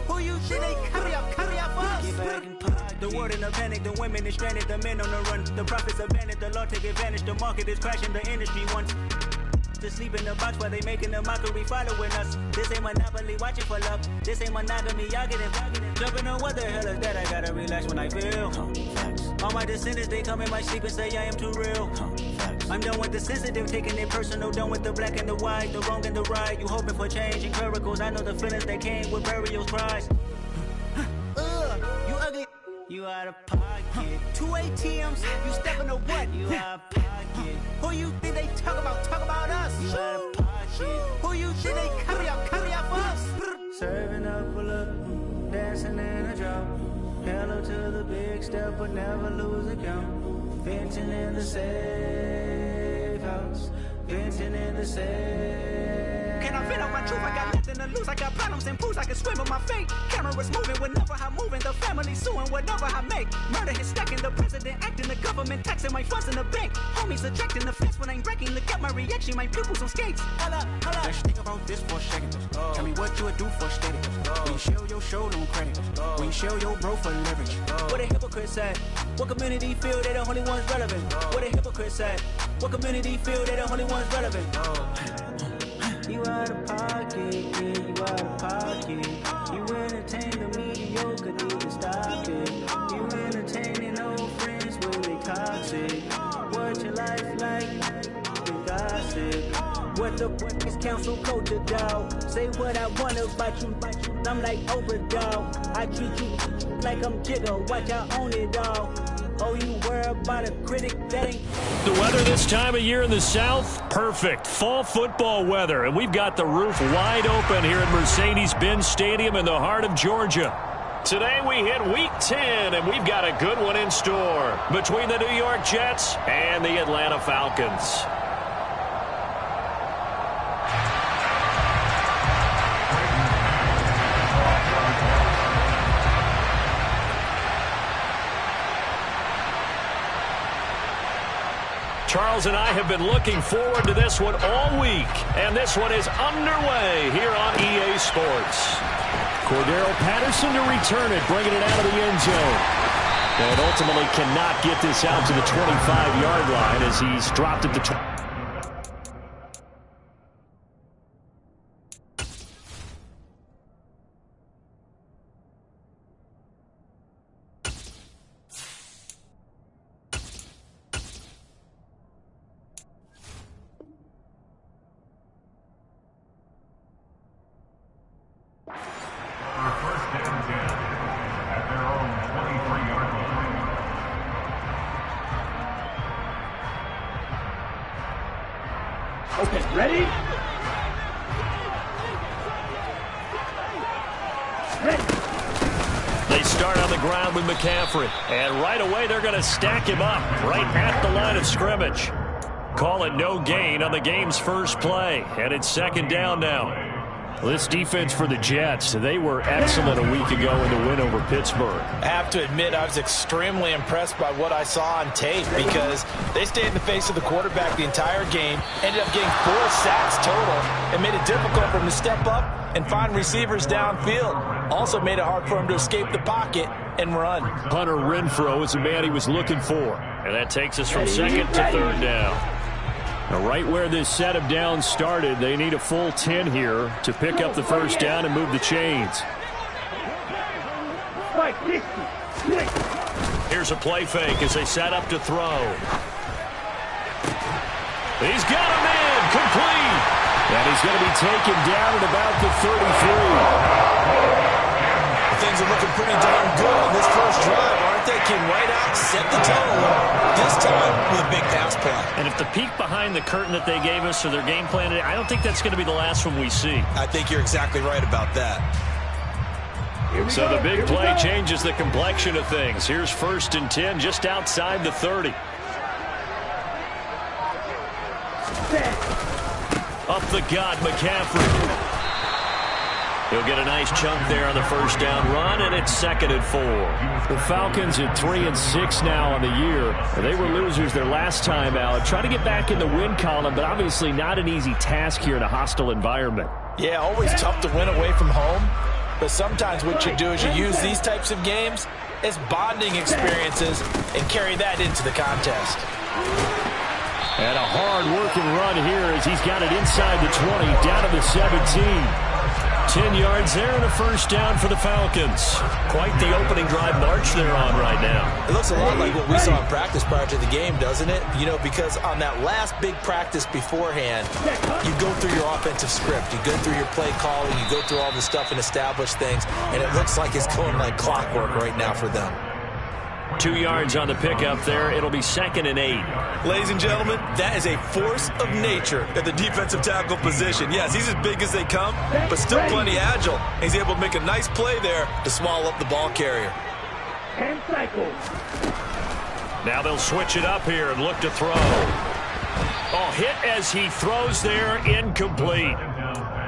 Who you think they carry up for us? The world in a panic, the women is stranded, the men on the run. The profits abandoned, the law take advantage. The market is crashing, the industry wants to sleep in the box while they making a mockery following us. This ain't monopoly, watching for love. This ain't monogamy, y'all getting jumping on what the hell is that? I gotta relax when I feel. All my descendants, they come in my sleep and say I am too real. I'm done with the sensitive, taking it personal. Done with the black and the white, the wrong and the right. You hoping for change and miracles. I know the feelings that came with burial cries. You ugly. You out of pocket. 2 ATMs, you stepping to what? You out of pocket. Who you think they talk about us? You out of pocket. Who you think they carry up for us? Serving up a look, dancing in a drop. Hello to the big step, but never lose a count. Venting in the safe house. Venting in the safe. Can I vent on my truth? I got nothing to lose. I got problems and pools. I can swim with my fate. Cameras moving whenever I'm moving. The family suing whatever I make. Murder is stacking. The president acting. The government taxing my funds in the bank. Homies ejecting the fence when I'm wrecking. Look at my reaction. My pupils on skates. Holla. Let's think about this for a second. Tell me what you would do for steady. When you show your show no credit. When you show your bro for leverage. What a hypocrite said. What community feel they the only ones relevant? What a hypocrite said. What community feel they the only ones relevant? You out of pocket, yeah, you out of pocket. You entertain the mediocre, need to stop it. You entertaining old friends when they toxic. What your life like? You gossip. What the is council culture, dog? Say what I want about you. I'm like overdog. I treat you like I'm Jigga. Watch I own it all. Oh, you worry about a critic that ain't. The weather this time of year in the South, perfect. Fall football weather, and we've got the roof wide open here at Mercedes-Benz Stadium in the heart of Georgia. Today we hit Week 10, and we've got a good one in store between the New York Jets and the Atlanta Falcons. Charles and I have been looking forward to this one all week, and this one is underway here on EA Sports. Cordero Patterson to return it, bringing it out of the end zone. And ultimately cannot get this out to the 25-yard line as he's dropped at the 20. Okay, ready? Ready. They start on the ground with McCaffrey. And right away, they're going to stack him up right at the line of scrimmage. Call it no gain on the game's first play. And it's second down now. This defense for the Jets, they were excellent a week ago in the win over Pittsburgh. I have to admit, I was extremely impressed by what I saw on tape because they stayed in the face of the quarterback the entire game, ended up getting 4 sacks total, and made it difficult for him to step up and find receivers downfield. Also made it hard for him to escape the pocket and run. Hunter Renfrow is the man he was looking for. And that takes us from second to third down. Now, right where this set of downs started, they need a full 10 here to pick up the first down and move the chains. Here's a play fake as they set up to throw. He's got him in, complete. And he's going to be taken down at about the 33. Things are looking pretty darn good on this first drive, aren't they? Came right out, set the tone, this time with a big pass play. And if the peek behind the curtain that they gave us or their game plan, I don't think that's going to be the last one we see. I think you're exactly right about that. So the big play changes the complexion of things. Here's first and 10 just outside the 30. Up the gut, McCaffrey. He'll get a nice chunk there on the first down run, and it's second and 4. The Falcons at 3-6 now on the year. They were losers their last time out. Trying to get back in the win column, but obviously not an easy task here in a hostile environment. Yeah, always tough to win away from home. But sometimes what you do is you use these types of games as bonding experiences and carry that into the contest. And a hard-working run here as he's got it inside the 20, down to the 17. 10 yards there and a first down for the Falcons. Quite the opening drive march they're on right now. It looks a lot like what we saw in practice prior to the game, doesn't it? You know, because on that last big practice beforehand, you go through your offensive script. You go through your play calling. You go through all the stuff and establish things. And it looks like it's going like clockwork right now for them. 2 yards on the pickup there. It'll be 2nd and 8. Ladies and gentlemen, that is a force of nature at the defensive tackle position. Yes, he's as big as they come, but still plenty agile. He's able to make a nice play there to swallow up the ball carrier. And cycle. Now they'll switch it up here and look to throw. Oh, hit as he throws there, incomplete.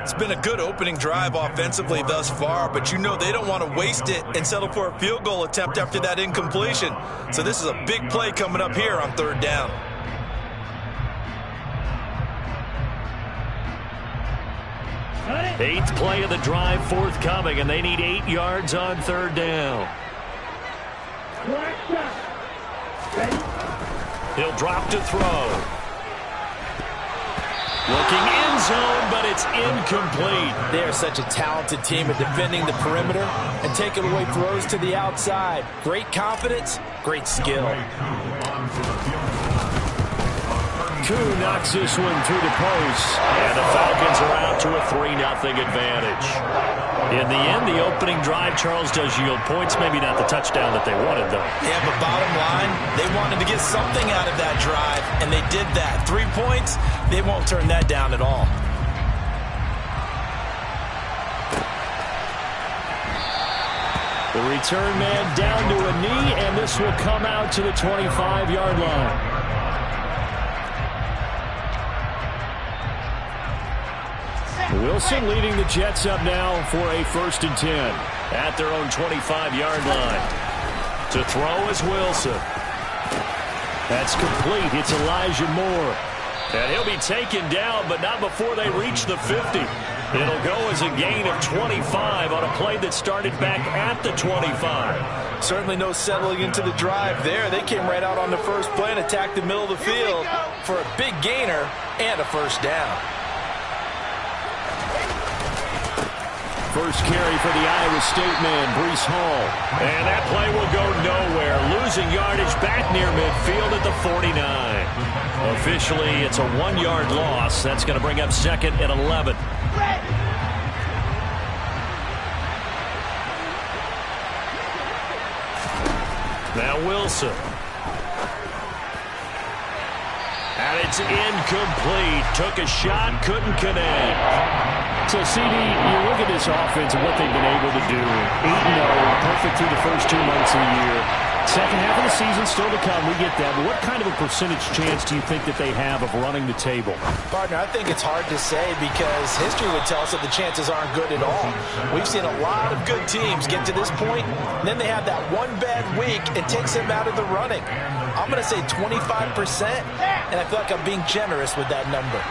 It's been a good opening drive offensively thus far, but you know they don't want to waste it and settle for a field goal attempt after that incompletion. So this is a big play coming up here on 3rd down. Eighth play of the drive forthcoming, and they need 8 yards on 3rd down. He'll drop to throw. Looking end zone, but it's incomplete. They are such a talented team at defending the perimeter and taking away throws to the outside. Great confidence, great skill. Koo knocks this one through the post, and the Falcons are out to a 3-0 advantage. In the end, the opening drive, Charles, does yield points. Maybe not the touchdown that they wanted, though. Yeah, but bottom line, they wanted to get something out of that drive, and they did that. 3 points, they won't turn that down at all. The return man down to a knee, and this will come out to the 25-yard line. Wilson leading the Jets up now for a 1st and 10 at their own 25-yard line. To throw is Wilson. That's complete. It's Elijah Moore. And he'll be taken down, but not before they reach the 50. It'll go as a gain of 25 on a play that started back at the 25. Certainly no settling into the drive there. They came right out on the first play and attacked the middle of the field for a big gainer and a first down. First carry for the Iowa State man, Breece Hall. And that play will go nowhere. Losing yardage back near midfield at the 49. Officially, it's a 1-yard loss. That's going to bring up 2nd and 11. Now Wilson. And it's incomplete. Took a shot, couldn't connect. So, CD, you look at this offense and what they've been able to do. 8-0, perfect through the first 2 months of the year. Second half of the season still to come. We get that. But what kind of a percentage chance do you think that they have of running the table? Partner, I think it's hard to say because history would tell us that the chances aren't good at all. We've seen a lot of good teams get to this point, and then they have that one bad week. It takes them out of the running. I'm going to say 25%, and I feel like I'm being generous with that number.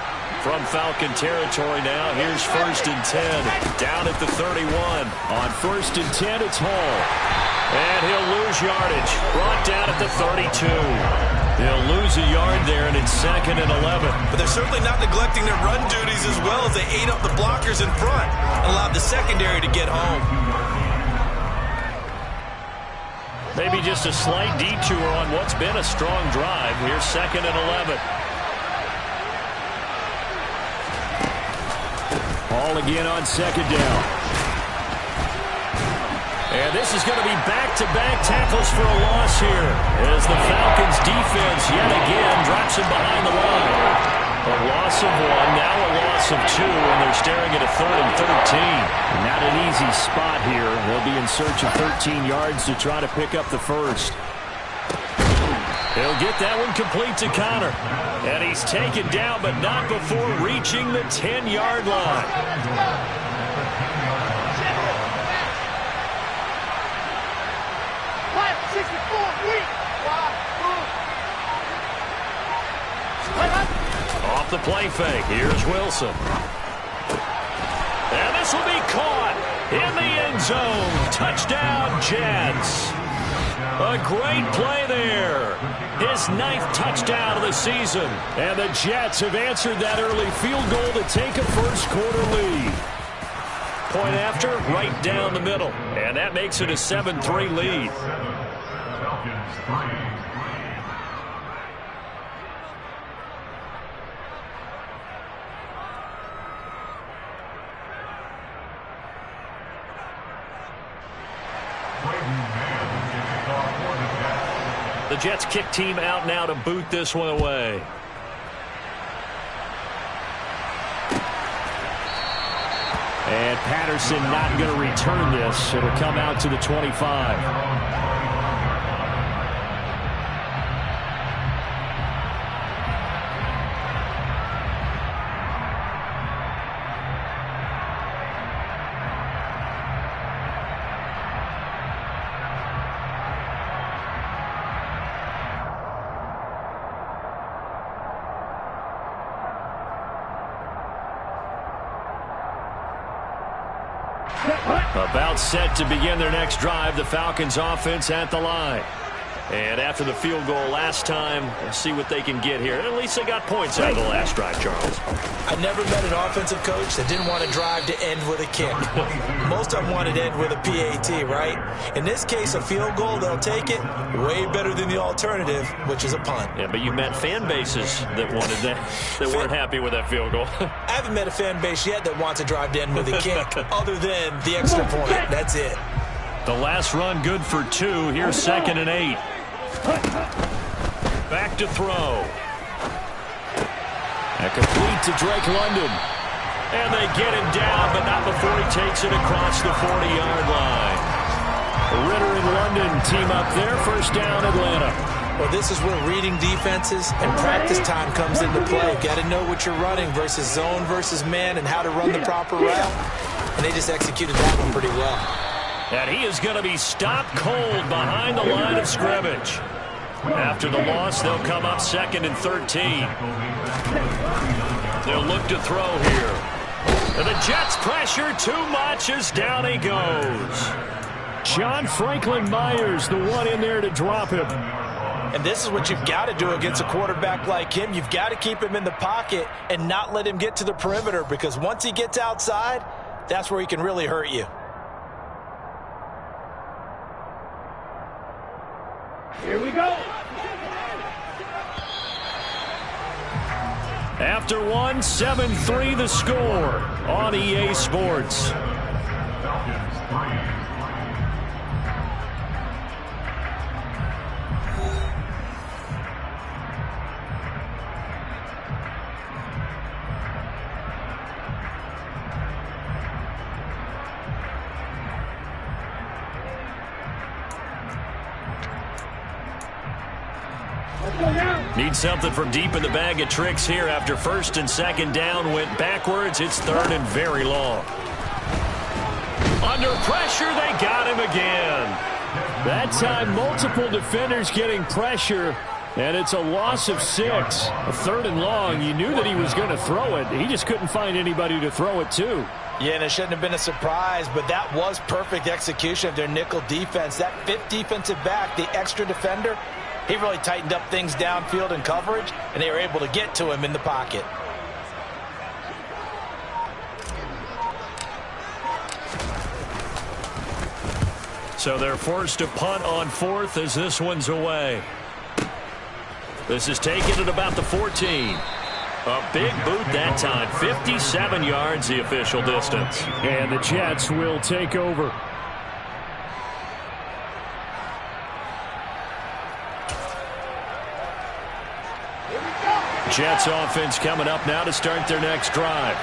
From Falcon territory now, here's 1st and 10, down at the 31. On 1st and 10, it's Hall. And he'll lose yardage, brought down at the 32. He'll lose a yard there, and it's 2nd and 11. But they're certainly not neglecting their run duties as well as they ate up the blockers in front and allowed the secondary to get home. Maybe just a slight detour on what's been a strong drive. Here's 2nd and 11. Hall again on 2nd down. And this is going to be back-to-back tackles for a loss here as the Falcons defense yet again drops him behind the line. A loss of 1, now a loss of 2, and they're staring at a 3rd and 13. Not an easy spot here. They'll be in search of 13 yards to try to pick up the first. He'll get that one complete to Connor. And he's taken down, but not before reaching the 10-yard line. Off the play fake, here's Wilson. And this will be caught. in the end zone. Touchdown, Jets. A great play there. His 9th touchdown of the season. And the Jets have answered that early field goal to take a first-quarter lead. Point after, right down the middle. And that makes it a 7-3 lead. The Jets kick team out now to boot this one away. And Patterson not going to return this. It'll come out to the 25. About set to begin their next drive, the Falcons offense at the line. And after the field goal last time, we'll see what they can get here. At least they got points out of the last drive, Charles. I never met an offensive coach that didn't want to drive to end with a kick. Most of them wanted to end with a PAT, right? In this case, a field goal, they'll take it. Way better than the alternative, which is a punt. Yeah, but you met fan bases that wanted that, that weren't happy with that field goal. I haven't met a fan base yet that wants to drive to end with a kick other than the extra point. That's it. The last run good for 2. Here's 2nd and 8. Back to throw. A complete to Drake London. And they get him down, but not before he takes it across the 40-yard line. Ritter and London team up there. First down, Atlanta. Well, this is where reading defenses and practice time comes into play. Got to know what you're running versus zone versus man and how to run the proper route. And they just executed that one pretty well. And he is going to be stopped cold behind the line of scrimmage. After the loss, they'll come up 2nd and 13. They'll look to throw here. And the Jets pressure too much as down he goes. John Franklin Myers, the one in there to drop him. And this is what you've got to do against a quarterback like him. You've got to keep him in the pocket and not let him get to the perimeter, because once he gets outside, that's where he can really hurt you. Here we go. After one, 7-3 the score on EA Sports. Need something from deep in the bag of tricks here after 1st and 2nd down went backwards. It's 3rd and very long. Under pressure, they got him again. That time, multiple defenders getting pressure, and it's a loss of 6. A 3rd and long. You knew that he was going to throw it. He just couldn't find anybody to throw it to. Yeah, and it shouldn't have been a surprise, but that was perfect execution of their nickel defense. That 5th defensive back, the extra defender, he really tightened up things downfield in coverage, and they were able to get to him in the pocket. So they're forced to punt on 4th as this one's away. This is taken at about the 14. A big boot that time. 57 yards the official distance. And the Jets will take over. Jets offense coming up now to start their next drive.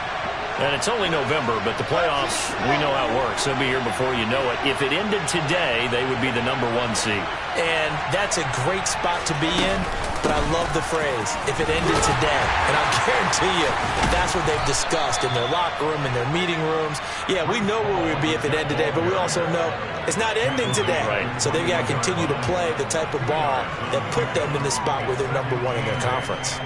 And it's only November, but the playoffs, we know how it works. They'll be here before you know it. If it ended today, they would be the #1 seed. And that's a great spot to be in, but I love the phrase, if it ended today. And I guarantee you, that's what they've discussed in their locker room, in their meeting rooms. Yeah, we know where we would be if it ended today, but we also know it's not ending today. Right. So they've got to continue to play the type of ball that put them in the spot where they're #1 in their conference.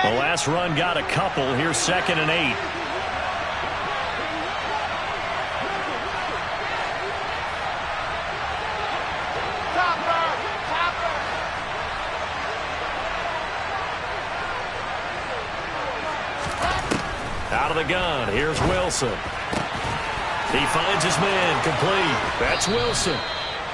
The last run got a couple. Here's 2nd and 8. Out of the gun, here's Wilson. He finds his man, complete. That's Wilson.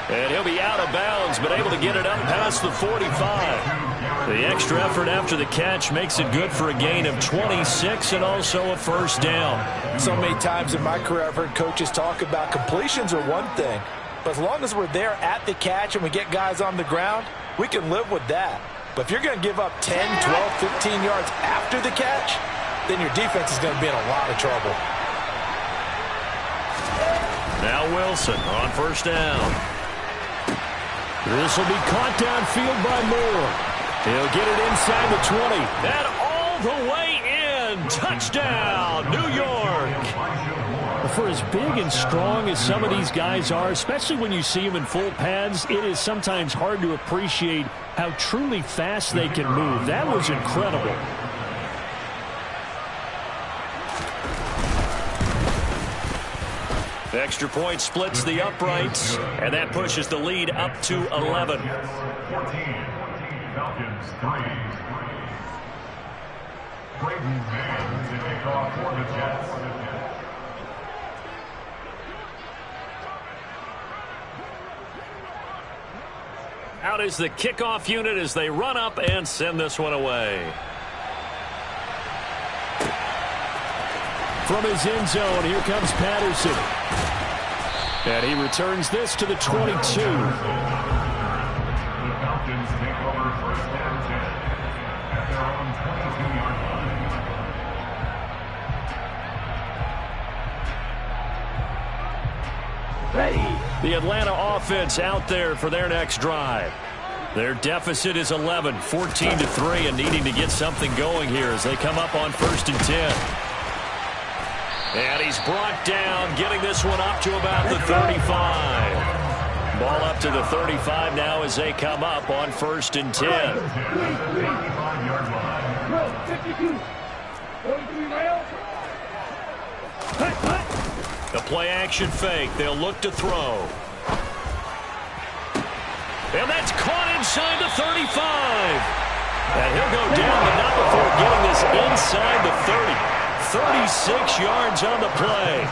And he'll be out of bounds, but able to get it up past the 45. The extra effort after the catch makes it good for a gain of 26 and also a first down. So many times in my career I've heard coaches talk about completions are one thing, but as long as we're there at the catch and we get guys on the ground, we can live with that. But if you're going to give up 10, 12, 15 yards after the catch, then your defense is going to be in a lot of trouble. Now Wilson on first down. This will be caught downfield by Moore. He'll get it inside the 20. And all the way in. Touchdown, New York. For as big and strong as some of these guys are, especially when you see them in full pads, it is sometimes hard to appreciate how truly fast they can move. That was incredible. The extra point splits the uprights, and that pushes the lead up to 11. 14, Falcons 3. Braden Mann to kick off for the Jets. Out is the kickoff unit as they run up and send this one away. From his end zone, here comes Patterson. And he returns this to the 22. The Falcons take over first and 10 at their own 22-yard line. Ready. The Atlanta offense out there for their next drive. Their deficit is 11, 14-3, and needing to get something going here as they come up on 1st and 10. And he's brought down, getting this one up to about the 35. Ball up to the 35 now as they come up on 1st and 10. 35-yard line. 52. 43 rail. The play action fake. They'll look to throw. And that's caught inside the 35. And he'll go down, but not before getting this inside the 30. 36 yards on the play.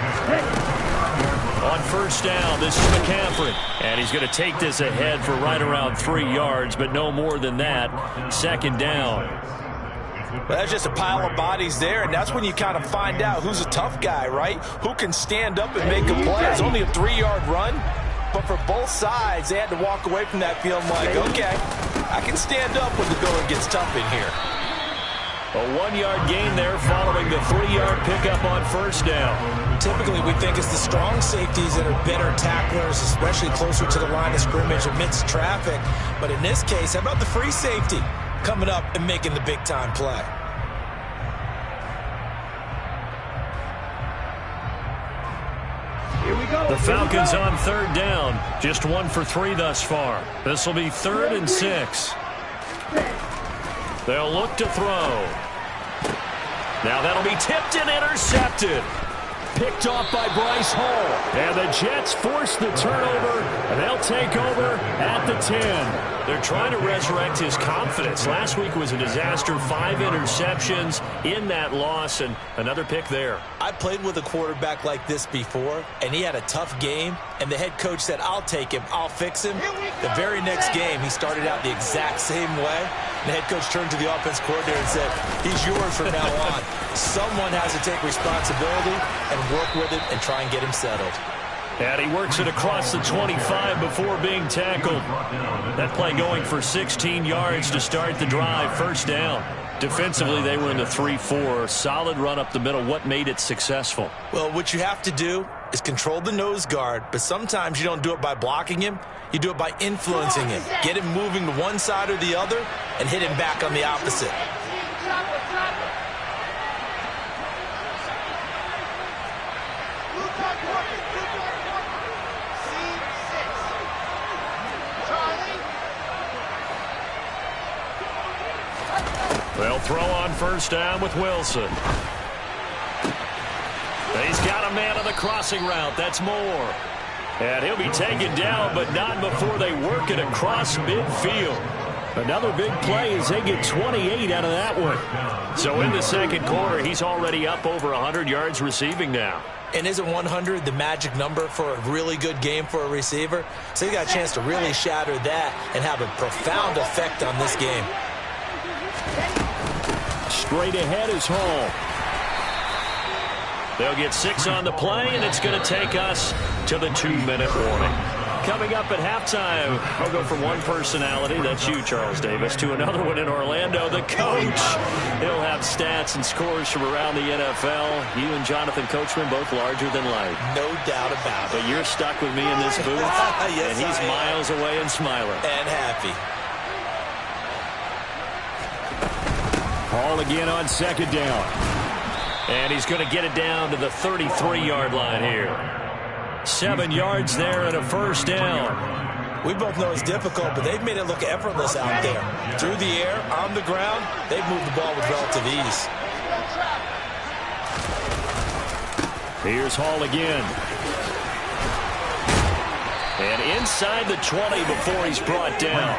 On first down, this is McCaffrey. And he's going to take this ahead for right around 3 yards, but no more than that. 2nd down. Well, that's just a pile of bodies there, and that's when you kind of find out who's a tough guy, right? Who can stand up and make a play. It's only a 3-yard run, but for both sides, they had to walk away from that feeling like, okay, I can stand up when the going gets tough in here. A 1-yard gain there following the 3-yard pickup on first down. Typically, we think it's the strong safeties that are better tacklers, especially closer to the line of scrimmage amidst traffic. But in this case, how about the free safety coming up and making the big-time play? Here we go. The Falcons on 3rd down. Just 1 for 3 thus far. This will be 3rd and 6. They'll look to throw. Now that'll be tipped and intercepted. Picked off by Bryce Hall. And the Jets force the turnover, and they'll take over at the 10. They're trying to resurrect his confidence. Last week was a disaster. 5 interceptions in that loss, and another pick there. I played with a quarterback like this before, and he had a tough game, and the head coach said, I'll take him, I'll fix him. The very next game, he started out the exact same way. The head coach turned to the offense coordinator and said, he's yours from now on. Someone has to take responsibility and work with it and try and get him settled. And he works it across the 25 before being tackled. That play going for 16 yards to start the drive. First down. Defensively, they were in the 3-4. Solid run up the middle. What made it successful? Well, what you have to do is control the nose guard, but sometimes you don't do it by blocking him. You do it by influencing him. Get him moving to one side or the other and hit him back on the opposite. They'll throw on first down with Wilson. He's got a man on the crossing route. That's Moore. And he'll be taken down, but not before they work it across midfield. Another big play as they get 28 out of that one. So in the second quarter, he's already up over 100 yards receiving now. And isn't 100 the magic number for a really good game for a receiver? So he got a chance to really shatter that and have a profound effect on this game. Straight ahead is Hall. They'll get 6 on the play, and it's going to take us to the 2-minute warning. Coming up at halftime, I'll go from one personality, that's you, Charles Davis, to another one in Orlando, the coach. He'll have stats and scores from around the NFL. You and Jonathan Coachman, both larger than life. No doubt about it. But you're stuck with me in this booth, yes, and he's miles away and smiling. And happy. Hall again on second down. And he's going to get it down to the 33-yard line here. 7 yards there and a first down. We both know it's difficult, but they've made it look effortless out there. Through the air, on the ground, they've moved the ball with relative ease. Here's Hall again. And inside the 20 before he's brought down.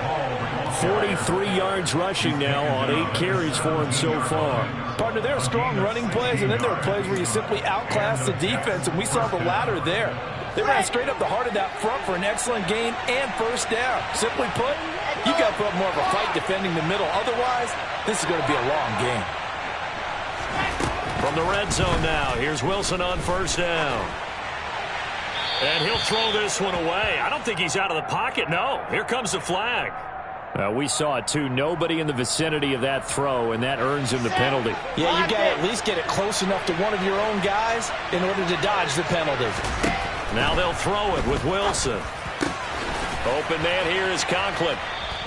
43 yards rushing now on 8 carries for him so far. Partner, there are strong running plays, and then there are plays where you simply outclass the defense, and we saw the latter there. They ran straight up the heart of that front for an excellent gain and first down. Simply put, you've got to put up more of a fight defending the middle. Otherwise, this is going to be a long game. From the red zone now, here's Wilson on first down. And he'll throw this one away. I don't think he's out of the pocket. No, here comes the flag. We saw it too. Nobody in the vicinity of that throw, and that earns him the penalty. Yeah, you got to at least get it close enough to one of your own guys in order to dodge the penalty. Now they'll throw it with Wilson. Open man here is Conklin.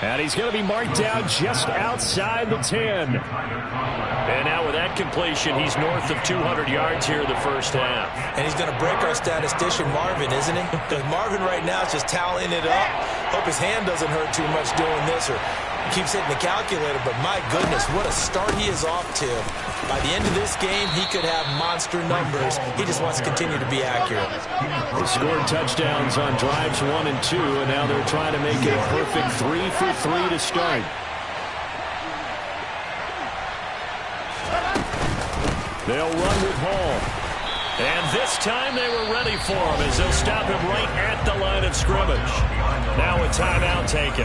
And he's going to be marked down just outside the 10. And now with that completion, he's north of 200 yards here in the first half. And he's going to break our statistician Marvin, isn't he? Because Marvin right now is just tallying it up. Hope his hand doesn't hurt too much doing this or keeps hitting the calculator. But my goodness, what a start he is off to. By the end of this game, he could have monster numbers. He just wants to continue to be accurate. They scored touchdowns on drives 1 and 2, and now they're trying to make it a perfect 3 for 3 to start. They'll run with Hall. And this time they were ready for him as they'll stop him right at the line of scrimmage. Now a timeout taken.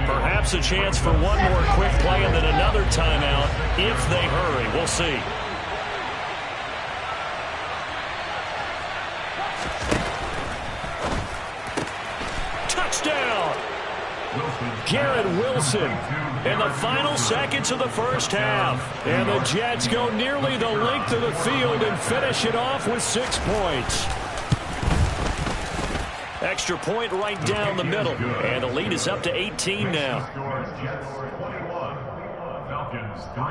Perhaps a chance for one more quick play and then another timeout if they hurry. We'll see. Touchdown! Garrett Wilson. In the final seconds of the first half. And the Jets go nearly the length of the field and finish it off with 6 points. Extra point right down the middle. And the lead is up to 18 now. Jets 21, Falcons 3.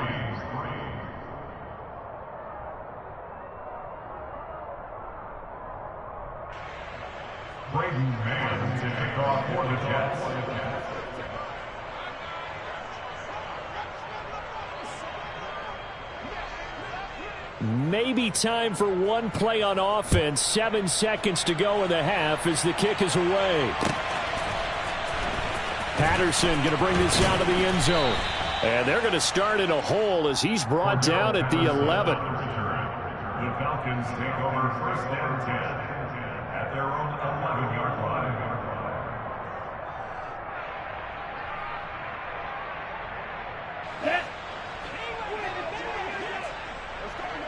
Braden Mann to kick off for the Jets. Maybe time for one play on offense. 7 seconds to go in the half as the kick is away. Patterson going to bring this out of the end zone. And they're going to start in a hole as he's brought down at the 11. The Falcons take over first down 10 at their own 11-yard line.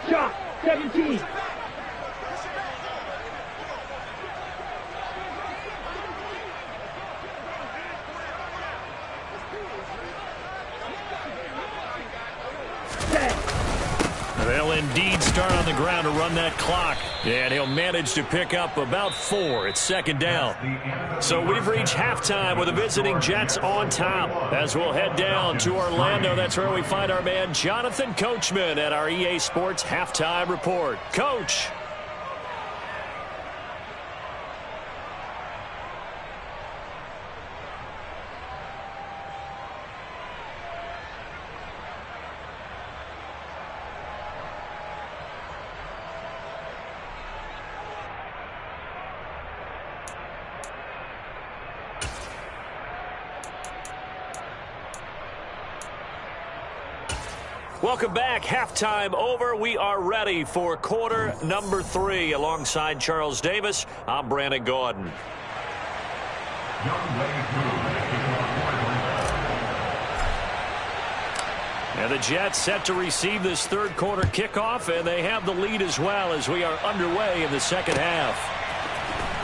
Shot 17. They'll indeed start on the ground to run that clock. And he'll manage to pick up about 4. It's second down. So we've reached halftime with the visiting Jets on top. As we'll head down to Orlando, that's where we find our man Jonathan Coachman at our EA Sports Halftime Report. Coach. Welcome back. Halftime over. We are ready for quarter number 3. Alongside Charles Davis, I'm Brandon Gordon. And the Jets set to receive this third quarter kickoff, and they have the lead as well as we are underway in the second half.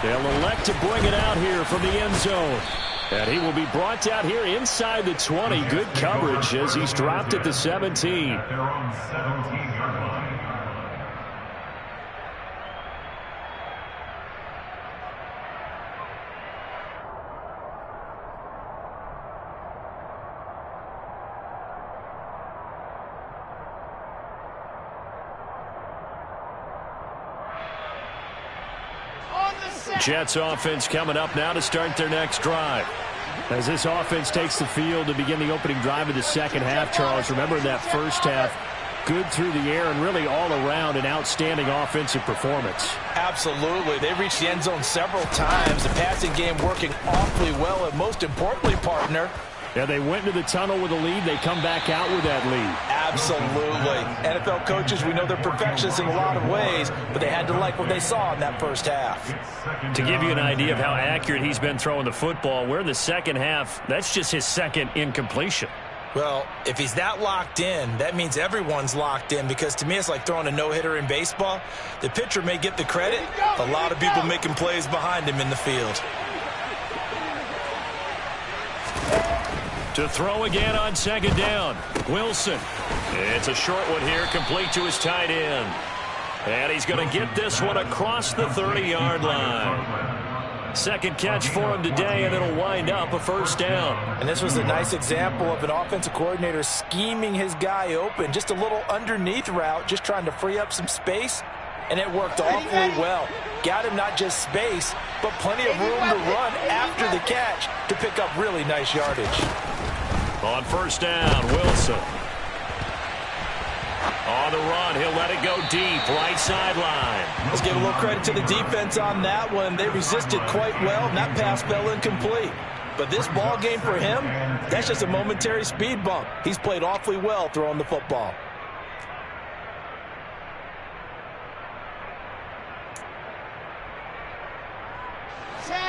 They'll elect to bring it out here from the end zone. And he will be brought down here inside the 20. Good coverage as he's dropped at the 17. At their own 17-yard line. Jets offense coming up now to start their next drive. As this offense takes the field to begin the opening drive of the second half, Charles, remember that first half, good through the air and really all around an outstanding offensive performance. Absolutely. They reached the end zone several times. The passing game working awfully well, and most importantly, partner, yeah, they went into the tunnel with a lead. They come back out with that lead. Absolutely. NFL coaches, we know they're perfectionists in a lot of ways, but they had to like what they saw in that first half. To give you an idea of how accurate he's been throwing the football, we're in the second half. That's just his second incompletion. Well, if he's that locked in, that means everyone's locked in, because to me it's like throwing a no-hitter in baseball. The pitcher may get the credit. A lot of people making plays behind him in the field. To throw again on second down, Wilson. It's a short one here, complete to his tight end. And he's going to get this one across the 30-yard line. Second catch for him today, and it'll wind up a first down. And this was a nice example of an offensive coordinator scheming his guy open. Just a little underneath route, just trying to free up some space, and it worked awfully well. Got him not just space, but plenty of room to run after the catch to pick up really nice yardage. On first down, Wilson. On the run, he'll let it go deep, right sideline. Let's give a little credit to the defense on that one. They resisted quite well, and that pass fell incomplete. But this ball game for him, that's just a momentary speed bump. He's played awfully well throwing the football.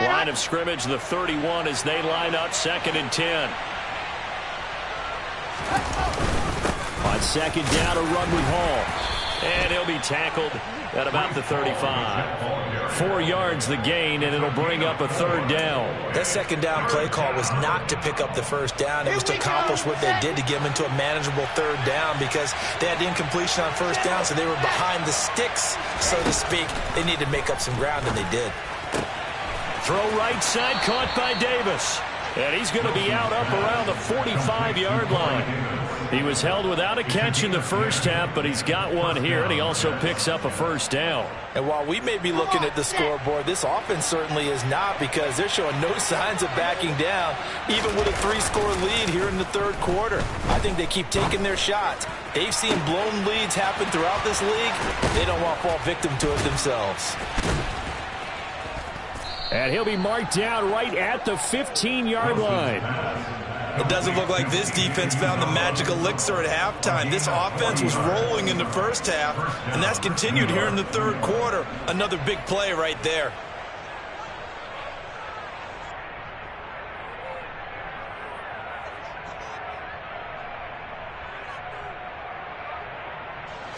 Line of scrimmage, the 31 as they line up, 2nd and 10. On second down, a run with Hall. And he'll be tackled at about the 35. 4 yards the gain, and it'll bring up a third down. That second down play call was not to pick up the first down. It was to accomplish what they did to get them into a manageable third down, because they had the incompletion on first down, so they were behind the sticks, so to speak. They needed to make up some ground, and they did. Throw right side, caught by Davis. And he's going to be out up around the 45-yard line. He was held without a catch in the first half, but he's got one here, and he also picks up a first down. And while we may be looking at the scoreboard, this offense certainly is not, because they're showing no signs of backing down, even with a 3-score lead here in the third quarter. I think they keep taking their shots. They've seen blown leads happen throughout this league. They don't want to fall victim to it themselves. And he'll be marked down right at the 15-yard line. It doesn't look like this defense found the magic elixir at halftime. This offense was rolling in the first half, and that's continued here in the third quarter. Another big play right there.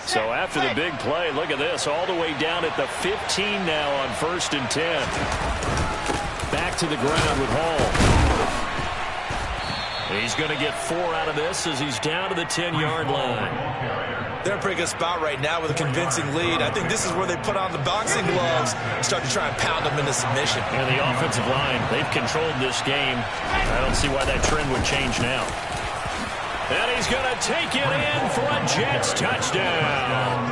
So after the big play, look at this, all the way down at the 15 now on 1st and 10. Back to the ground with Hall. He's going to get 4 out of this as he's down to the 10-yard line. They're in a pretty good spot right now with a convincing lead. I think this is where they put on the boxing gloves and start to try and pound them into submission. And the offensive line, they've controlled this game. I don't see why that trend would change now. And he's going to take it in for a Jets touchdown.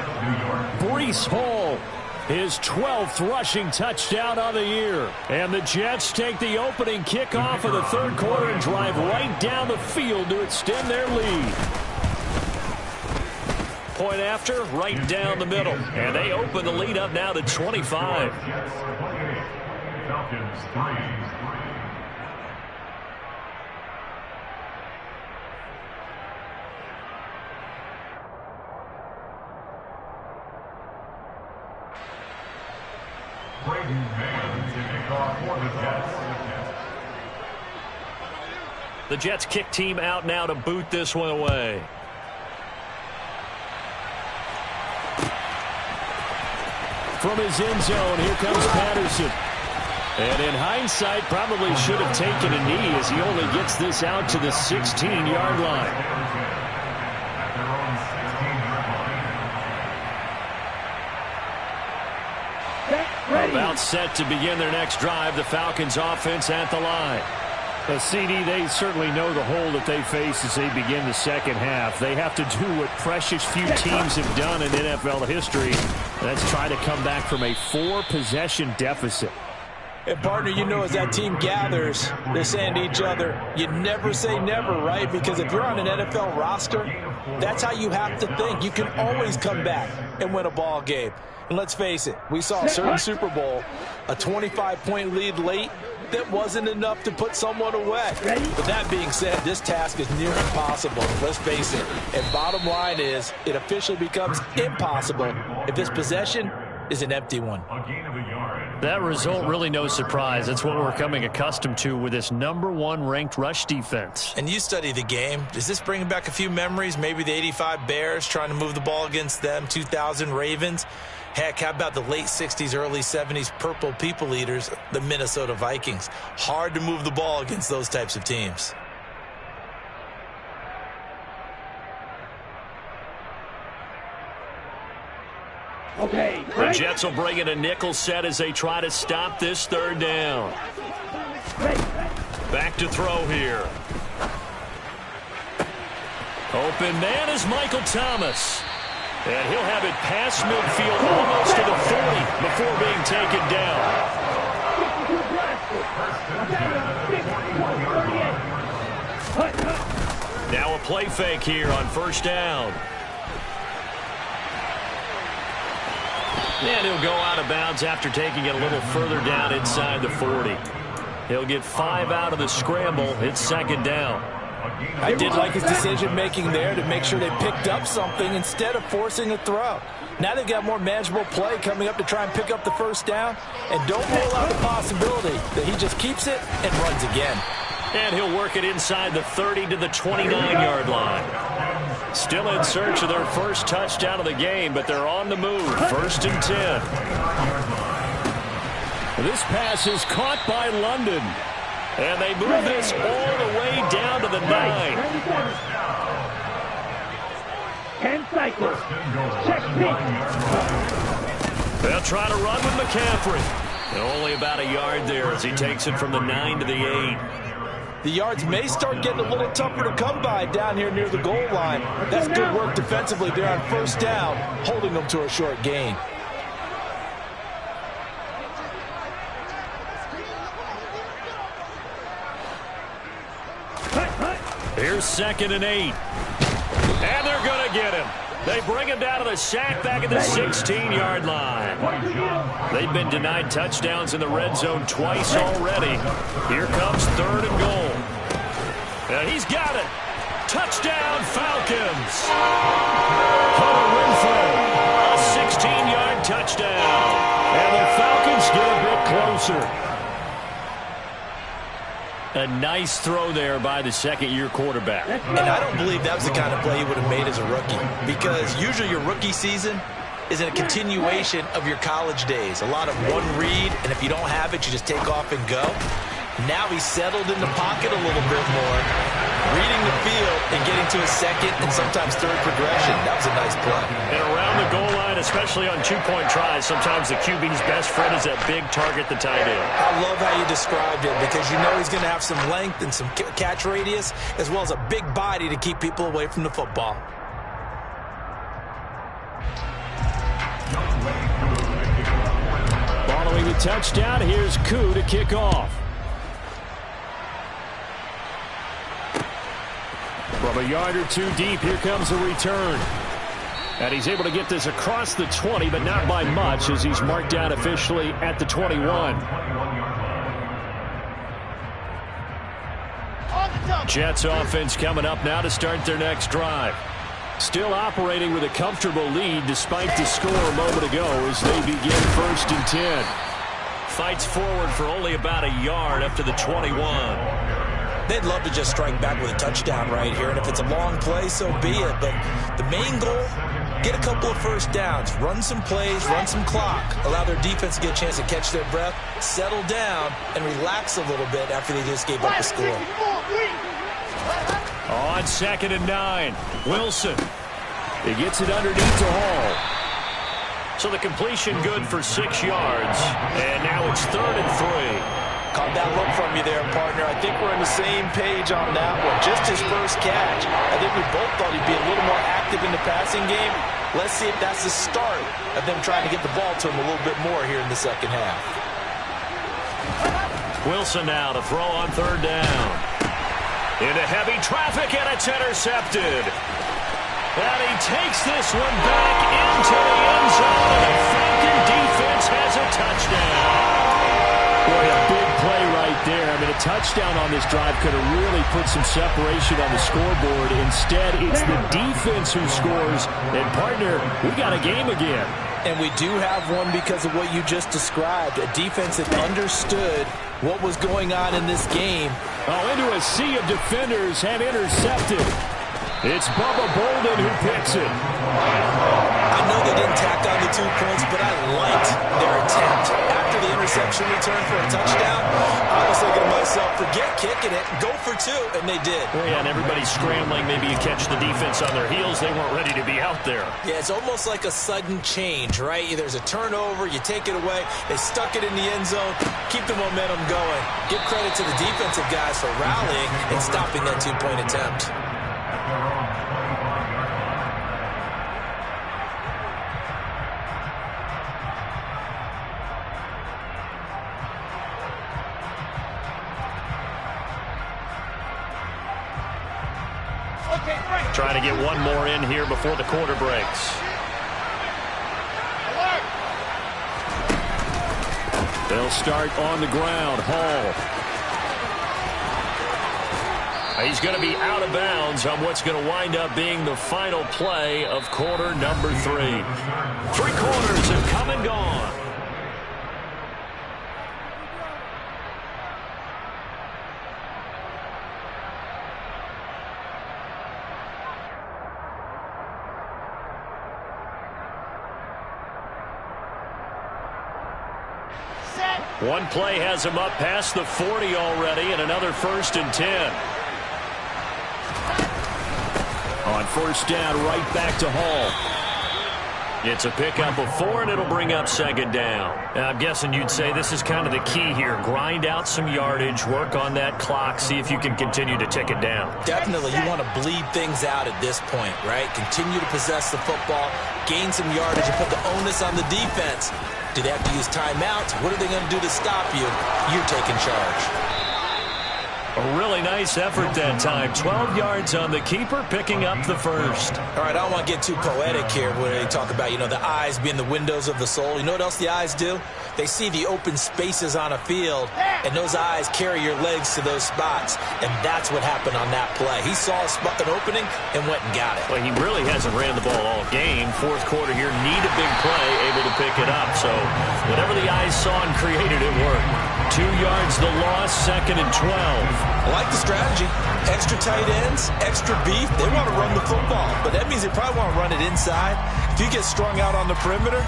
Breece Hall, his 12th rushing touchdown on the year. And the Jets take the opening kickoff of the third quarter and drive right down the field to extend their lead. Point after, right down the middle. And they open the lead up now to 25. Falcons 3. The Jets kick team out now to boot this one away. From his end zone, here comes Patterson. And in hindsight, probably should have taken a knee as he only gets this out to the 16-yard line. About set to begin their next drive, the Falcons offense at the line. CD, they certainly know the hole that they face as they begin the second half. They have to do what precious few teams have done in NFL history. That's try to come back from a 4-possession deficit. And, partner, you know, as that team gathers, they're saying to each other, you never say never, right? Because if you're on an NFL roster, that's how you have to think. You can always come back and win a ball game. And let's face it, we saw a certain Super Bowl, a 25-point lead late, that wasn't enough to put someone away. But that being said, this task is near impossible. Let's face it. And bottom line is, it officially becomes impossible if this possession is an empty one. That result, really no surprise. That's what we're coming accustomed to with this #1 ranked rush defense. And you study the game. Does this bring back a few memories? Maybe the '85 Bears trying to move the ball against them, 2000 Ravens. Heck, how about the late 60s, early 70s Purple People Eaters, the Minnesota Vikings? Hard to move the ball against those types of teams. Okay. The Jets will bring in a nickel set as they try to stop this third down. Back to throw here. Open man is Michael Thomas. And he'll have it past midfield almost to the 40 before being taken down. Now a play fake here on first down. And he'll go out of bounds after taking it a little further down inside the 40. He'll get 5 out of the scramble. It's second down. I did like his decision-making there to make sure they picked up something instead of forcing a throw. Now they've got more manageable play coming up to try and pick up the first down. And don't rule out the possibility that he just keeps it and runs again. And he'll work it inside the 30 to the 29-yard line. Still in search of their first touchdown of the game, but they're on the move. 1st and 10. This pass is caught by London. And they move this all the way down to the 9. 10 cycles. Check pitch. They'll try to run with McCaffrey. And only about a yard there as he takes it from the 9 to the 8. The yards may start getting a little tougher to come by down here near the goal line. That's good work defensively there on first down, holding them to a short gain. Here's 2nd and 8. And they're going to get him. They bring him down to the sack back at the 16-yard line. They've been denied touchdowns in the red zone twice already. Here comes 3rd and goal. And he's got it. Touchdown, Falcons. Hunter Renfrow, a 16-yard touchdown. And the Falcons get a bit closer. A nice throw there by the second-year quarterback. And I don't believe that was the kind of play he would have made as a rookie, because usually your rookie season is a continuation of your college days. A lot of one read, and if you don't have it, you just take off and go. Now he's settled in the pocket a little bit more, reading the field and getting to a second and sometimes third progression. That was a nice play. And around the goal line, especially on two-point tries, sometimes the QB's best friend is that big target, the tight end. I love how you described it, because you know he's going to have some length and some catch radius, as well as a big body to keep people away from the football. Following the touchdown, here's Koo to kick off. From a yard or two deep, here comes a return. And he's able to get this across the 20, but not by much, as he's marked down officially at the 21. Jets offense coming up now to start their next drive. Still operating with a comfortable lead despite the score a moment ago as they begin 1st and 10. fights forward for only about a yard up to the 21. They'd love to just strike back with a touchdown right here, and if it's a long play, so be it. But the main goal, get a couple of first downs, run some plays, run some clock, allow their defense to get a chance to catch their breath, settle down, and relax a little bit after they just gave up the score. On 2nd and 9, Wilson. He gets it underneath to Hall. So the completion good for 6 yards, and now it's 3rd and 3. Caught that look from you there, partner. I think we're on the same page on that one. Just his first catch. I think we both thought he'd be a little more active in the passing game. Let's see if that's the start of them trying to get the ball to him a little bit more here in the second half. Wilson now to throw on 3rd down. Into heavy traffic, and it's intercepted. And he takes this one back into the end zone, and the Falcon defense has a touchdown. Boy, a big play right there. I mean, a touchdown on this drive could have really put some separation on the scoreboard. Instead, it's the defense who scores. And, partner, we got a game again. And we do have one because of what you just described. A defense that understood what was going on in this game. Oh, into a sea of defenders and intercepted. It's Bubba Bolden who picks it. I know they didn't tack on the 2 points, but I liked their attempt. After the interception return for a touchdown, I was thinking to myself, forget kicking it, go for 2, and they did. Oh, yeah, and everybody's scrambling. Maybe you catch the defense on their heels. They weren't ready to be out there. Yeah, it's almost like a sudden change, right? There's a turnover, you take it away, they stuck it in the end zone, keep the momentum going. Give credit to the defensive guys for rallying and stopping that 2-point attempt. Trying to get one more in here before the quarter breaks. They'll start on the ground. Hall. He's going to be out of bounds on what's going to wind up being the final play of quarter number 3. 3 quarters have come and gone. One play has him up past the 40 already, and another 1st and 10. On 1st down, right back to Hall. It's a pickup of 4, and it'll bring up 2nd down. I'm guessing you'd say this is kind of the key here. Grind out some yardage, work on that clock, see if you can continue to tick it down. Definitely. You want to bleed things out at this point, right? Continue to possess the football, gain some yardage, and put the onus on the defense. Do they have to use timeouts? What are they going to do to stop you? You're taking charge. A really nice effort that time. 12 yards on the keeper, picking up the 1st. All right, I don't want to get too poetic here when they talk about, the eyes being the windows of the soul. You know what else the eyes do? They see the open spaces on a field, and those eyes carry your legs to those spots, and that's what happened on that play. He saw an opening and went and got it. Well, he really hasn't ran the ball all game. 4th quarter here, need a big play, able to pick it up. So whatever the eyes saw and created, it worked. 2 yards the loss, 2nd and 12. I like the strategy. Extra tight ends, extra beef. They want to run the football, but that means they probably want to run it inside. If you get strung out on the perimeter,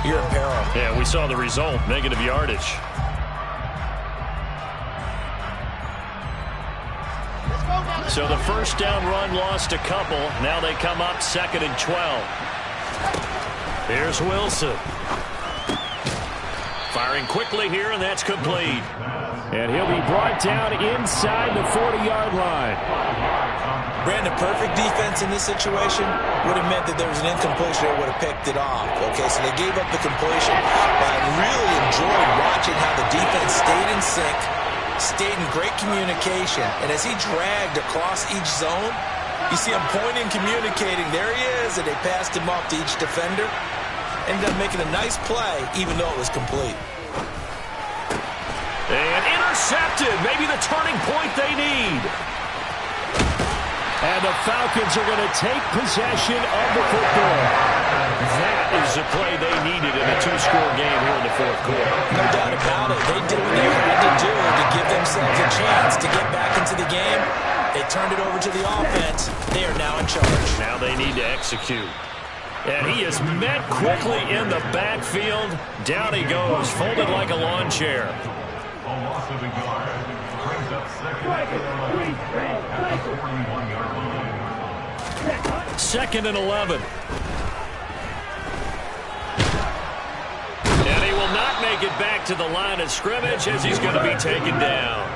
you're in peril. Yeah, we saw the result, negative yardage. So the 1st down run lost a couple. Now they come up 2nd and 12. Here's Wilson. Firing quickly here, and that's complete. And he'll be brought down inside the 40-yard line. Brandon, perfect defense in this situation would have meant that there was an incompletion. They would have picked it off. Okay, so they gave up the completion. But I really enjoyed watching how the defense stayed in sync, stayed in great communication. And as he dragged across each zone, you see him pointing, communicating. There he is, and they passed him off to each defender. Ended up making a nice play, even though it was complete. And intercepted. Maybe the turning point they need. And the Falcons are going to take possession of the football. That is the play they needed in a two-score game here in the fourth quarter. No doubt about it. They did what they had to do to give themselves a chance to get back into the game. They turned it over to the offense. They are now in charge. Now they need to execute. And he is met quickly in the backfield. Down he goes, folded like a lawn chair. A loss of a yard. Brings up second at the 41-yard line. Second and 11. And he will not make it back to the line of scrimmage as he's going to be taken down.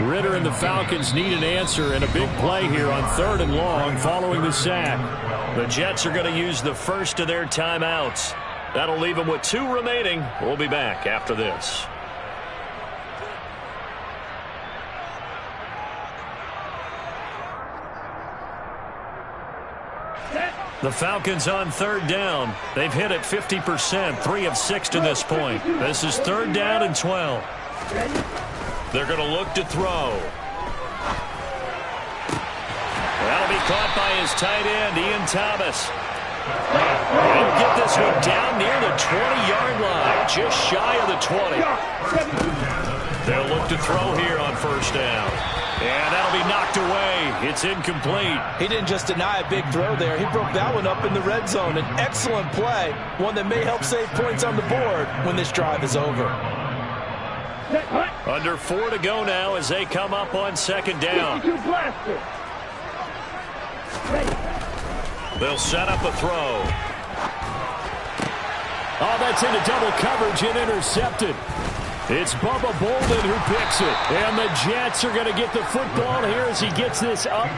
Ritter and the Falcons need an answer and a big play here on 3rd and long following the sack. The Jets are going to use the first of their timeouts. That'll leave them with 2 remaining. We'll be back after this. The Falcons on 3rd down. They've hit it 50%, 3 of 6 to this point. This is 3rd down and 12. They're going to look to throw. That'll be caught by his tight end, Ian Thomas. He'll get this one down near the 20-yard line, just shy of the 20. They'll look to throw here on 1st down. And that'll be knocked away. It's incomplete. He didn't just deny a big throw there. He broke that one up in the red zone. An excellent play, one that may help save points on the board when this drive is over. Under 4 to go now as they come up on 2nd down. They'll set up a throw. Oh, that's into double coverage and intercepted. It's Bubba Bolden who picks it. And the Jets are going to get the football here as he gets this up.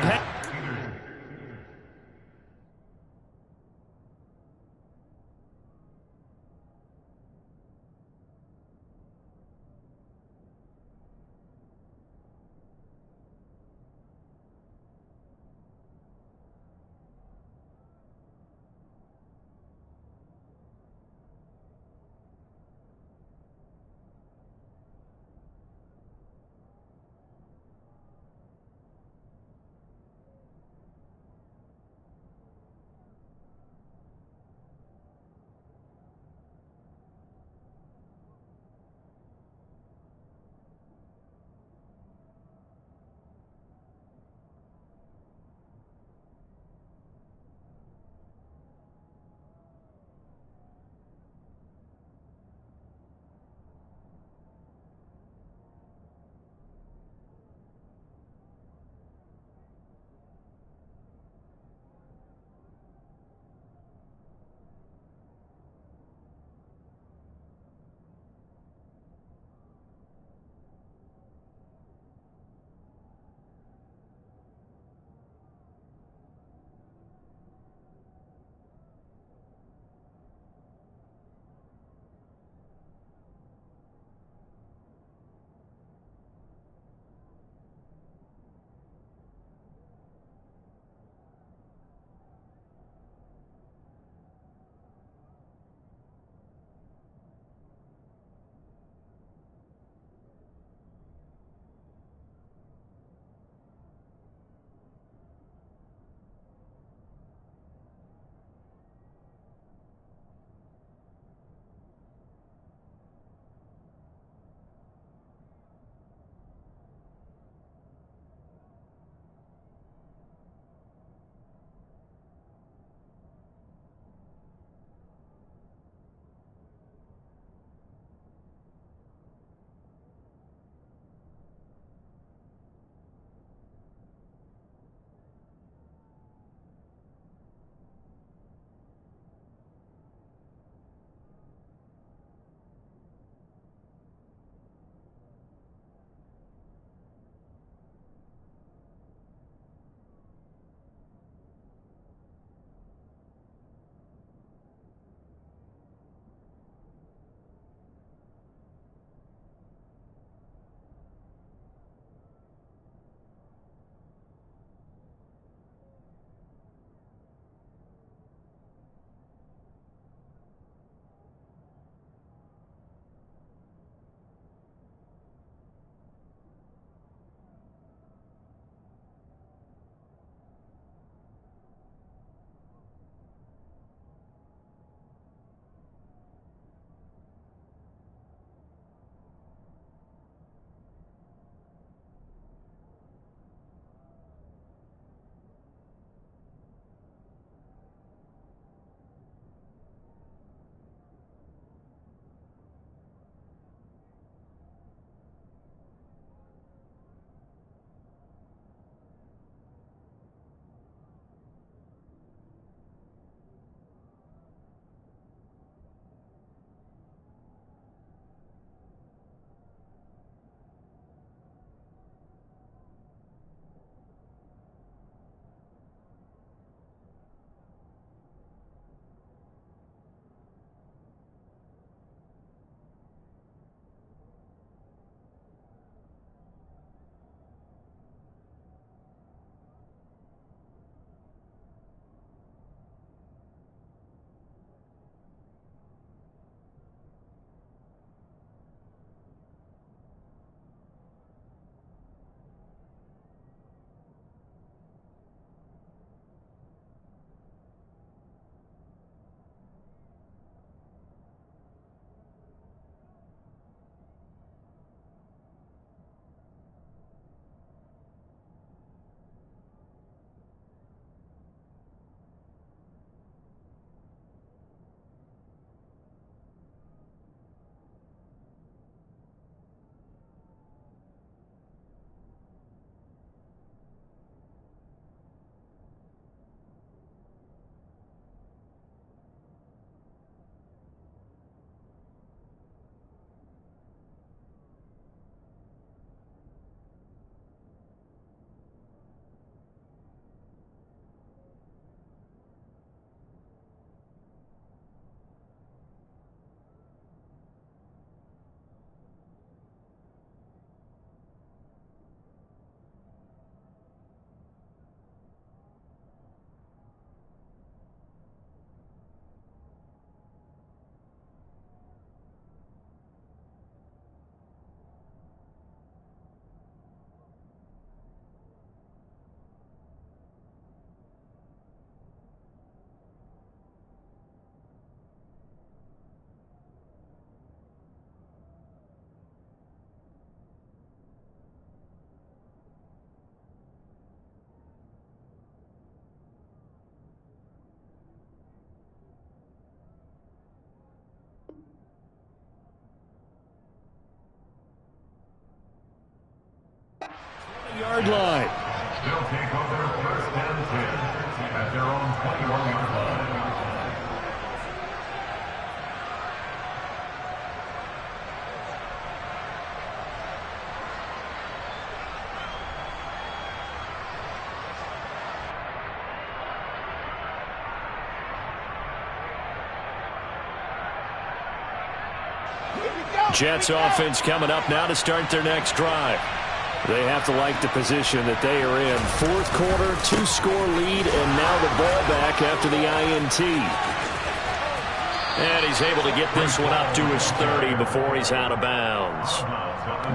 20-yard line. They'll take over first and 10 at their own 21-yard line. Jets offense coming up now to start their next drive. They have to like the position that they are in. Fourth quarter, 2-score lead, and now the ball back after the INT. And he's able to get this one up to his 30 before he's out of bounds.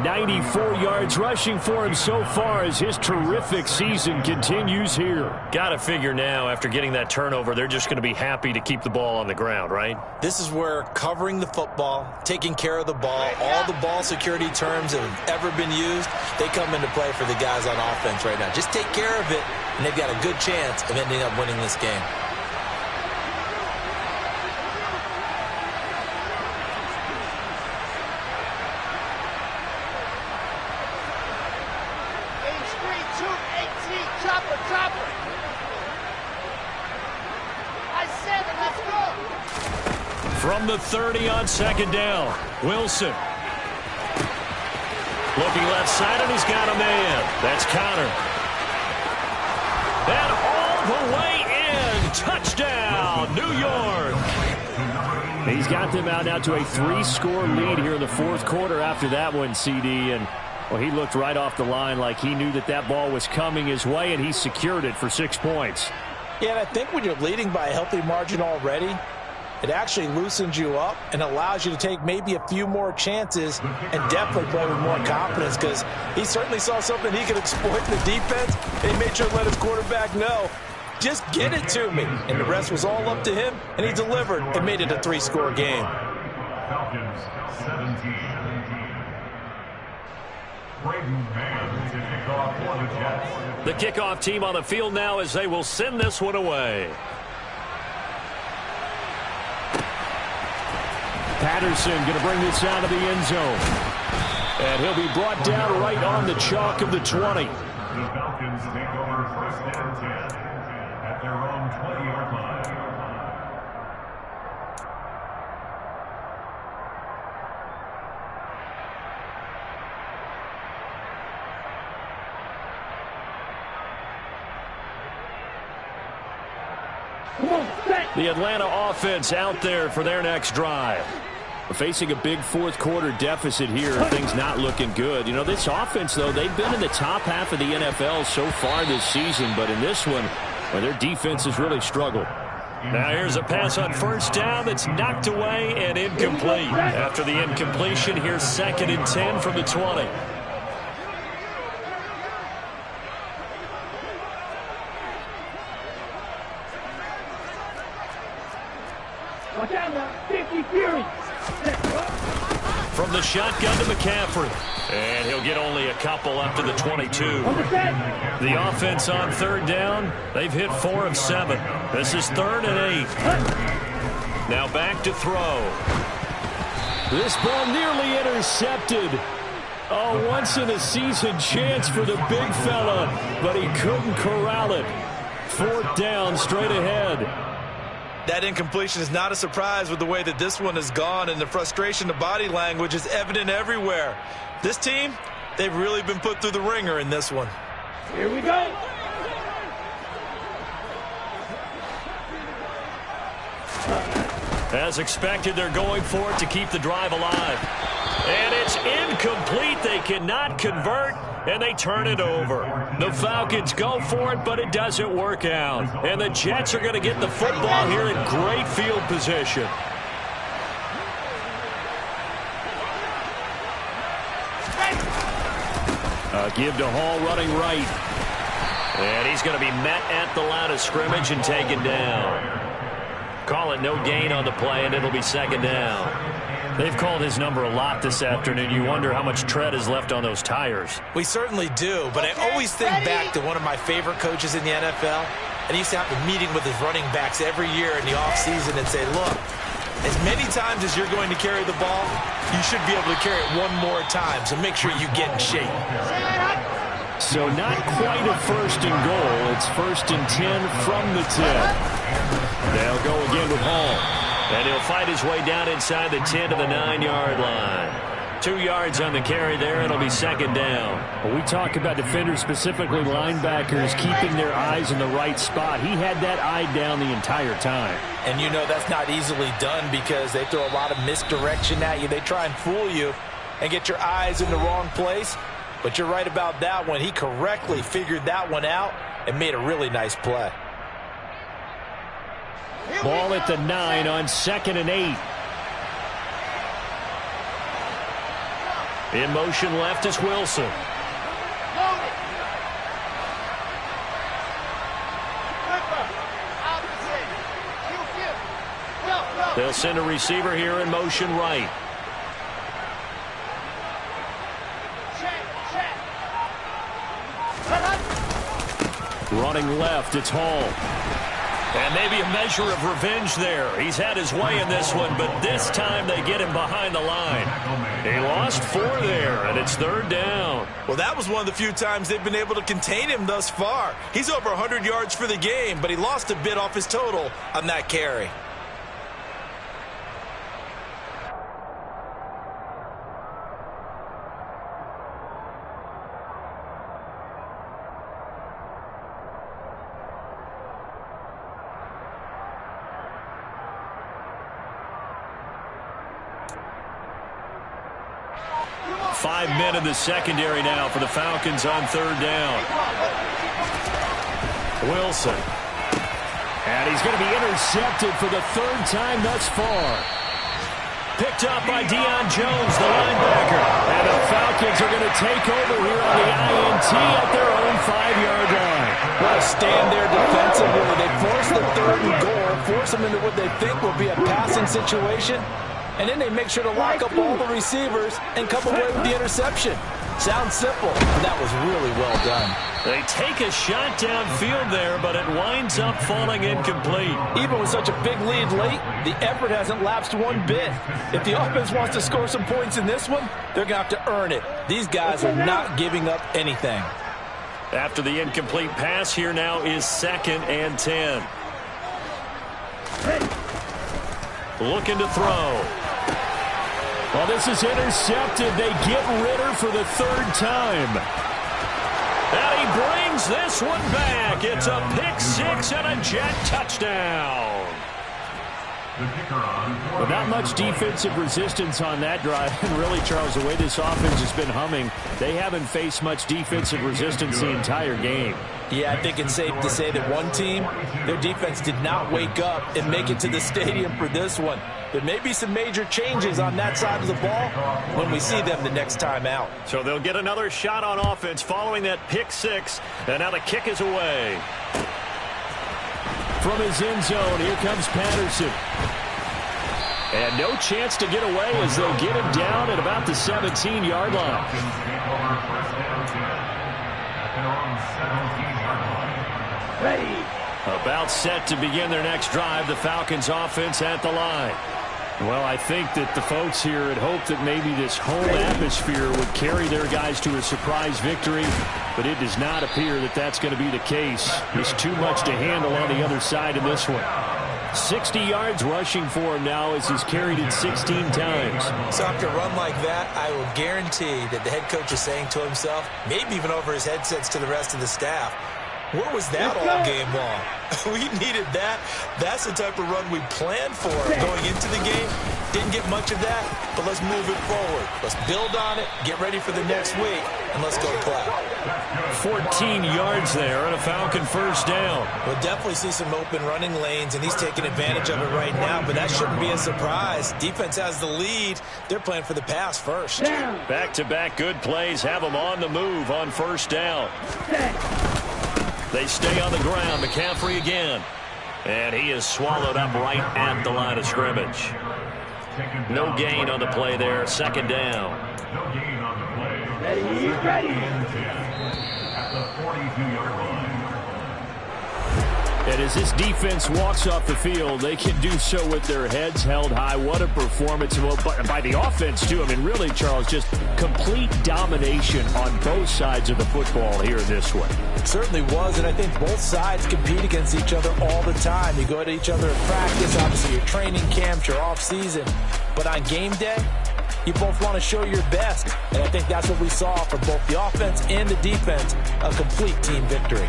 94 yards rushing for him so far as his terrific season continues here. Got to figure now, after getting that turnover, they're just going to be happy to keep the ball on the ground, right? This is where covering the football, taking care of the ball, all the ball security terms that have ever been used, they come into play for the guys on offense right now. Just take care of it, and they've got a good chance of ending up winning this game. From the 30 on second down, Wilson. Looking left side, and he's got a man. That's Connor. And all the way in. Touchdown, New York. He's got them out now to a 3-score lead here in the fourth quarter after that one, CD. And, well, he looked right off the line like he knew that ball was coming his way, and he secured it for 6 points. Yeah, and I think when you're leading by a healthy margin already, it actually loosens you up and allows you to take maybe a few more chances and definitely play with more confidence, because he certainly saw something he could exploit in the defense, and he made sure to let his quarterback know, just get it to me. And the rest was all up to him, and he delivered and made it a 3-score game. Falcons 17. To kick off for the Jets. The kickoff team on the field now as they will send this one away. Patterson going to bring this out of the end zone. And he'll be brought down right on the chalk of the 20. The Falcons take over first and 10 at their own 20-yard line. The Atlanta offense out there for their next drive. Facing a big fourth quarter deficit here, things not looking good. You know, this offense, though, they've been in the top half of the NFL so far this season, but in this one, well, their defense has really struggled. Now here's a pass on first down that's knocked away and incomplete. After the incompletion, here's 2nd and 10 from the 20. Watch out now, 50 Fury. From the shotgun to McCaffrey. And he'll get only a couple up to the 22. The offense on third down, they've hit 4 of 7. This is 3rd and 8. Now back to throw. This ball nearly intercepted. Oh, once-in-a-season chance for the big fella, but he couldn't corral it. 4th down, straight ahead. That incompletion is not a surprise with the way that this one has gone, and the frustration, the body language is evident everywhere. This team, they've really been put through the ringer in this one. Here we go. As expected, they're going for it to keep the drive alive. And it's incomplete. They cannot convert, and they turn it over. The Falcons go for it, but it doesn't work out. And the Jets are going to get the football here in great field position. Give to Hall running right. And he's going to be met at the line of scrimmage and taken down. Call it no gain on the play, and it'll be 2nd down. They've called his number a lot this afternoon. You wonder how much tread is left on those tires. We certainly do, but I always think back to one of my favorite coaches in the NFL, and he used to have a meeting with his running backs every year in the offseason and say, look, as many times as you're going to carry the ball, you should be able to carry it one more time, so make sure you get in shape. So not quite a first and goal. It's first and 10 from the 10. They'll go again with Hall. And he'll fight his way down inside the 10 to the 9-yard line. 2 yards on the carry there. It'll be second down. When we talk about defenders, specifically linebackers, keeping their eyes in the right spot, he had that eye down the entire time. And you know that's not easily done because they throw a lot of misdirection at you. They try and fool you and get your eyes in the wrong place. But you're right about that one. He correctly figured that one out and made a really nice play. Ball at the 9 on 2nd and 8. In motion left is Wilson. They'll send a receiver here in motion right. Running left, it's Hall. And maybe a measure of revenge there. He's had his way in this one, but this time they get him behind the line. He lost 4 there, and it's 3rd down. Well, that was one of the few times they've been able to contain him thus far. He's over 100 yards for the game, but he lost a bit off his total on that carry. Five men in the secondary now for the Falcons on 3rd down. Wilson. And he's going to be intercepted for the 3rd time thus far. Picked up by Deion Jones, the linebacker. And the Falcons are going to take over here on the INT at their own 5-yard line. Well, stand there defensively. They force the 3rd and goal, force them into what they think will be a passing situation. And then they make sure to lock up all the receivers and come away with the interception. Sounds simple, but that was really well done. They take a shot downfield there, but it winds up falling incomplete. Even with such a big lead late, the effort hasn't lapsed one bit. If the offense wants to score some points in this one, they're going to have to earn it. These guys are not giving up anything. After the incomplete pass, here now is 2nd and 10. Looking to throw. Well, this is intercepted. They get Ritter for the 3rd time. And he brings this one back. It's a pick 6 and a Jet touchdown. But not much defensive resistance on that drive. And really, Charles, the way this offense has been humming, they haven't faced much defensive resistance the entire game. Yeah, I think it's safe to say that one team, their defense did not wake up and make it to the stadium for this one. There may be some major changes on that side of the ball when we see them the next time out. So they'll get another shot on offense following that pick 6. And now the kick is away. From his end zone, here comes Patterson. And no chance to get away as they'll get him down at about the 17-yard line. Ready. About set to begin their next drive, the Falcons offense at the line. Well, I think that the folks here had hoped that maybe this home atmosphere would carry their guys to a surprise victory, but it does not appear that that's going to be the case. There's too much to handle on the other side in this one. 60 yards rushing for him now as he's carried it 16 times. So after a run like that, I will guarantee that the head coach is saying to himself, maybe even over his headsets to the rest of the staff, where was that all game long? We needed that. That's the type of run we planned for going into the game. Didn't get much of that, but let's move it forward. Let's build on it, get ready for the next week, and let's go play. 14 yards there and a Falcon 1st down. We'll definitely see some open running lanes, and he's taking advantage of it right now, but that shouldn't be a surprise. Defense has the lead. They're playing for the pass first. Back-to-back good plays have them on the move on 1st down. They stay on the ground. McCaffrey again. And he is swallowed up right at the line of scrimmage. No gain on the play there. 2nd down. No gain on the play. Ready. At the 42-yard line. And as this defense walks off the field, they can do so with their heads held high. What a performance by the offense, too. I mean, really, Charles, just complete domination on both sides of the football here in this one. It certainly was, and I think both sides compete against each other all the time. You go to each other at practice, obviously your training camps, your off-season. But on game day, you both want to show your best. And I think that's what we saw from both the offense and the defense, a complete team victory.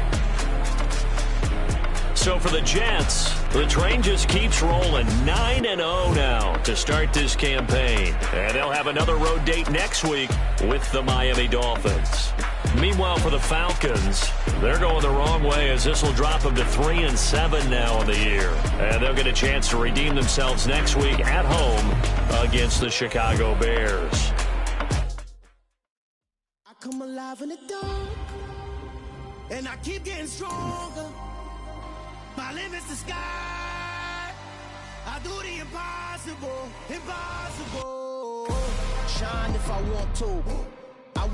So for the Jets, the train just keeps rolling. 9-0 now to start this campaign. And they'll have another road date next week with the Miami Dolphins. Meanwhile, for the Falcons, they're going the wrong way as this will drop them to 3-7 now in the year. And they'll get a chance to redeem themselves next week at home against the Chicago Bears. I come alive in the dark, and I keep getting stronger. My limit's the sky. I do the impossible, impossible. Shine if I want to. I wouldn't